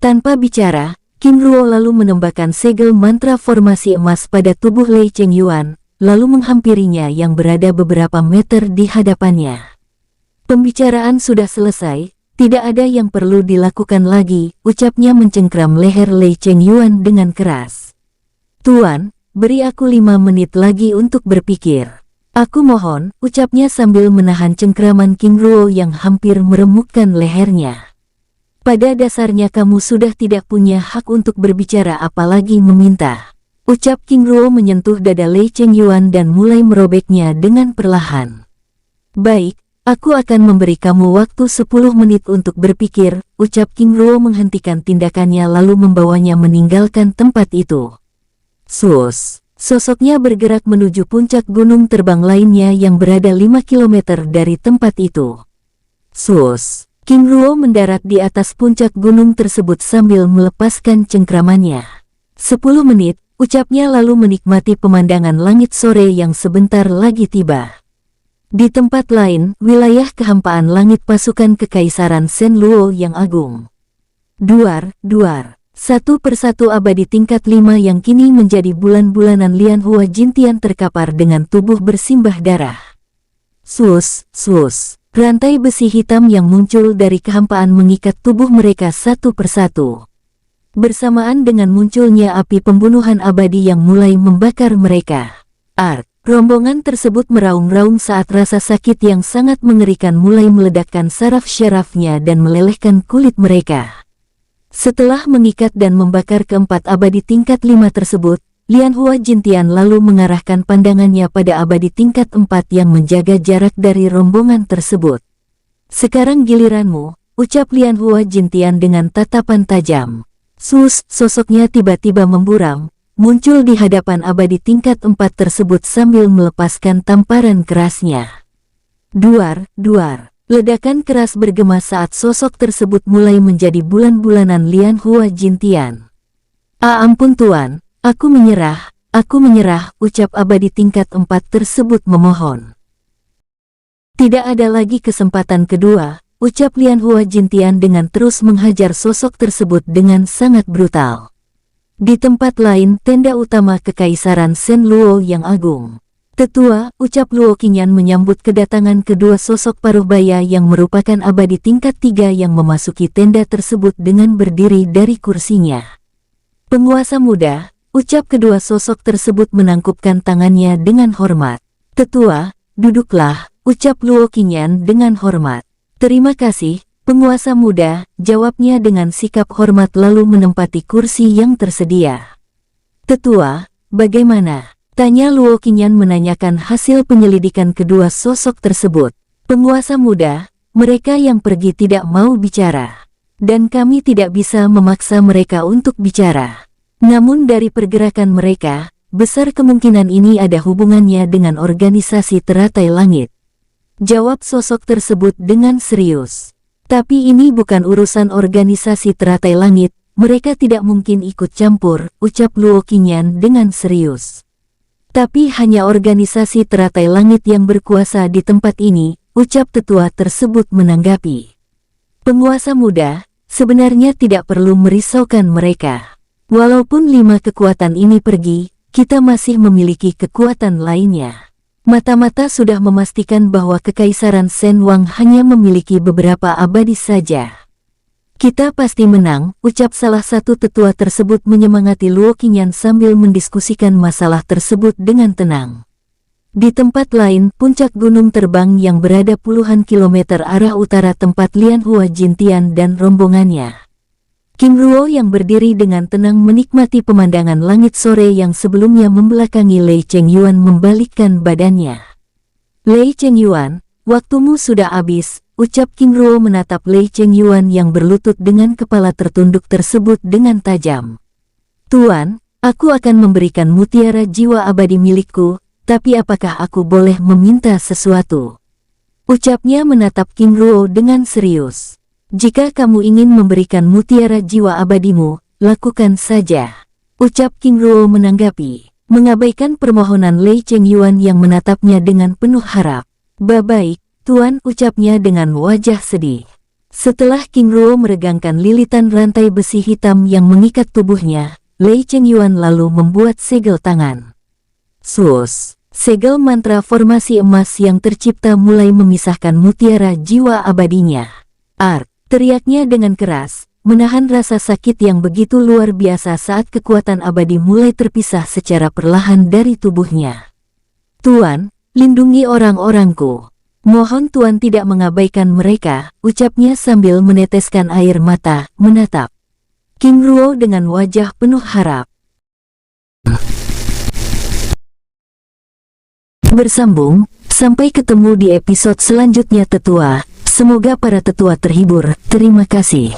Tanpa bicara, King Ruo lalu menembakkan segel mantra formasi emas pada tubuh Lei Chengyuan, lalu menghampirinya yang berada beberapa meter di hadapannya. Pembicaraan sudah selesai, tidak ada yang perlu dilakukan lagi, ucapnya mencengkram leher Lei Chengyuan dengan keras. Tuan, beri aku 5 menit lagi untuk berpikir. Aku mohon, ucapnya sambil menahan cengkraman King Ruo yang hampir meremukkan lehernya. Pada dasarnya kamu sudah tidak punya hak untuk berbicara apalagi meminta. Ucap King Ruo menyentuh dada Lei Chengyuan dan mulai merobeknya dengan perlahan. Baik, aku akan memberi kamu waktu 10 menit untuk berpikir, ucap King Ruo menghentikan tindakannya lalu membawanya meninggalkan tempat itu. Sosoknya bergerak menuju puncak gunung terbang lainnya yang berada 5 km dari tempat itu. King Ruo mendarat di atas puncak gunung tersebut sambil melepaskan cengkramannya. 10 menit, ucapnya lalu menikmati pemandangan langit sore yang sebentar lagi tiba. Di tempat lain, wilayah kehampaan langit pasukan Kekaisaran Shen Luo yang agung. Duar. Satu persatu abadi tingkat 5 yang kini menjadi bulan-bulanan Lian Hua Jintian terkapar dengan tubuh bersimbah darah. Rantai besi hitam yang muncul dari kehampaan mengikat tubuh mereka satu persatu. Bersamaan dengan munculnya api pembunuhan abadi yang mulai membakar mereka. Rombongan tersebut meraung-raung saat rasa sakit yang sangat mengerikan mulai meledakkan saraf syarafnya dan melelehkan kulit mereka. Setelah mengikat dan membakar keempat abadi tingkat 5 tersebut, Lian Hua Jintian lalu mengarahkan pandangannya pada abadi tingkat 4 yang menjaga jarak dari rombongan tersebut. Sekarang giliranmu, ucap Lian Hua Jintian dengan tatapan tajam. Sosoknya tiba-tiba memburam, muncul di hadapan abadi tingkat 4 tersebut sambil melepaskan tamparan kerasnya. Duar. Ledakan keras bergema saat sosok tersebut mulai menjadi bulan-bulanan Lian Hua Jintian. Ampun Tuan. Aku menyerah, ucap abadi tingkat 4 tersebut memohon. Tidak ada lagi kesempatan kedua, ucap Lian Hua Jintian dengan terus menghajar sosok tersebut dengan sangat brutal. Di tempat lain, tenda utama Kekaisaran Shen Luo yang agung. Tetua, ucap Luo Qingyan menyambut kedatangan kedua sosok paruh baya yang merupakan abadi tingkat 3 yang memasuki tenda tersebut dengan berdiri dari kursinya. Penguasa muda, ucap kedua sosok tersebut menangkupkan tangannya dengan hormat. Tetua, duduklah, ucap Luo Qingyan dengan hormat. Terima kasih, penguasa muda, jawabnya dengan sikap hormat lalu menempati kursi yang tersedia. Tetua, bagaimana? Tanya Luo Qingyan menanyakan hasil penyelidikan kedua sosok tersebut. Penguasa muda, mereka yang pergi tidak mau bicara. Dan kami tidak bisa memaksa mereka untuk bicara. Namun dari pergerakan mereka, besar kemungkinan ini ada hubungannya dengan organisasi teratai langit. Jawab sosok tersebut dengan serius. Tapi ini bukan urusan organisasi teratai langit, mereka tidak mungkin ikut campur, ucap Luo Qingyan dengan serius. Tapi hanya organisasi teratai langit yang berkuasa di tempat ini, ucap tetua tersebut menanggapi. Penguasa muda, sebenarnya tidak perlu merisaukan mereka. Walaupun 5 kekuatan ini pergi, kita masih memiliki kekuatan lainnya. Mata-mata sudah memastikan bahwa Kekaisaran Shen Wang hanya memiliki beberapa abadi saja. Kita pasti menang, ucap salah satu tetua tersebut menyemangati Luo Qingyan sambil mendiskusikan masalah tersebut dengan tenang. Di tempat lain, puncak gunung terbang yang berada puluhan kilometer arah utara tempat Lian Hua Jintian dan rombongannya. King Ruo yang berdiri dengan tenang menikmati pemandangan langit sore yang sebelumnya membelakangi Lei Chengyuan membalikkan badannya. Lei Chengyuan, waktumu sudah habis, ucap King Ruo menatap Lei Chengyuan yang berlutut dengan kepala tertunduk tersebut dengan tajam. Tuan, aku akan memberikan mutiara jiwa abadi milikku, tapi apakah aku boleh meminta sesuatu? Ucapnya menatap King Ruo dengan serius. Jika kamu ingin memberikan mutiara jiwa abadimu, lakukan saja. Ucap King Ruo menanggapi, mengabaikan permohonan Lei Chengyuan yang menatapnya dengan penuh harap. Baik, Tuan, ucapnya dengan wajah sedih. Setelah King Ruo meregangkan lilitan rantai besi hitam yang mengikat tubuhnya, Lei Chengyuan lalu membuat segel tangan. Sus, segel mantra formasi emas yang tercipta mulai memisahkan mutiara jiwa abadinya. Teriaknya dengan keras, menahan rasa sakit yang begitu luar biasa saat kekuatan abadi mulai terpisah secara perlahan dari tubuhnya. Tuan, lindungi orang-orangku. Mohon Tuan tidak mengabaikan mereka, ucapnya sambil meneteskan air mata, menatap King Ruo dengan wajah penuh harap. Bersambung, sampai ketemu di episode selanjutnya tetua. Semoga para tetua terhibur, terima kasih.